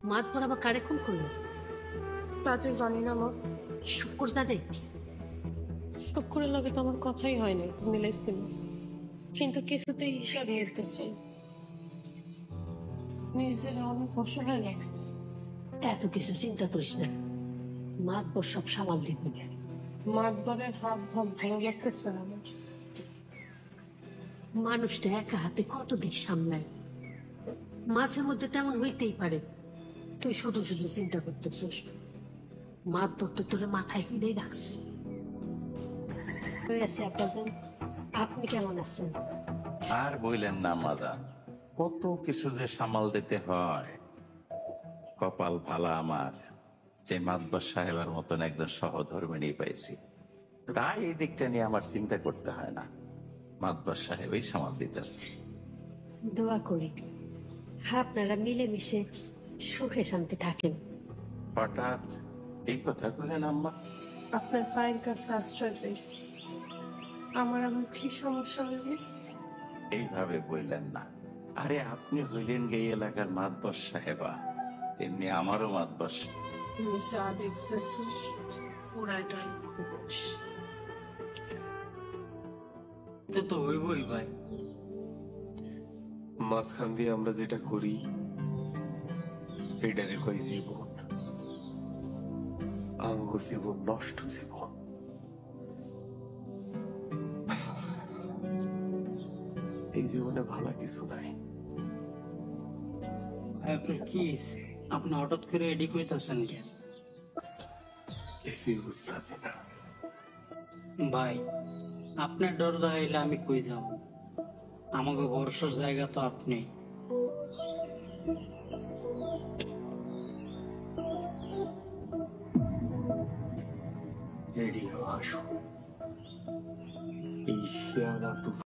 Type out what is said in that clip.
মাতবর আবার কারে খুন করলো? তা তো জানি না মা। শুক্র জানে? শুক্রের লগে তো আমার কথাই হয় না, মিলাইছি না। কিন্তু কিছুতেই হিসাব মিলতেছে। নিজের অনেক অসহায় লাগছে। এত কিছু চিন্তা করিস না, মাতবর সব সামাল দিবে। মাতবারের হাত ভাব ভেঙে গেছে আমার। মানুষটা একা হাতে কত দিক সামলায়, মাঝে মধ্যে তেমন হইতেই পারে। তুই শুধু শুধু চিন্তা করতেছিস, মাতবর তো তোর মাথায় কিনেই রাখছে। হয়েছে আপনাদের, আপনি কেমন আছেন? আর বইলেন না মাদা, কত কিছু যে সামাল দিতে হয়। কপাল ভালা আমার যে মাতবার সাহেবের মতন একজন সহধর্মিণী পাইছি, তাই এই দিকটা নিয়ে আমার চিন্তা করতে হয় না। মাতবার সাহেবই সামাল দিতেছে। দোয়া করি আপনারা মিলেমিশে সুখে শান্তি থাকেন। হঠাৎ এই কথা বললেন আম্মা? আপনার পায়ের কাছে আশ্রয় পেয়েছি। আমার এমন কি সমস্যা হইবে? এইভাবে বললেন না। আরে আপনি হইলেন গে এই এলাকার মাতবার সাহেবা, এমনি আমারও মাতবার সাহেব। তুমি যা দেখতেছি পুরাটাই উপোস। তো হইবই ভাই। মাঝখান দিয়ে আমরা যেটা করি এটাকে কই জীবন। আমগো জীবন নষ্ট জীবন। এই জীবনে ভালো কিছু নাই। আপনার কি হইছে? আপনি হঠাৎ করে এডি কইতাছেন কেন? কিছুই বুঝতেছি না। ভাই, আপনার ডর দেখাইলে আমি কই যাব? আমাকে ভরসার জায়গা তো আপনি। রেডি আসো। এই শেয়ালা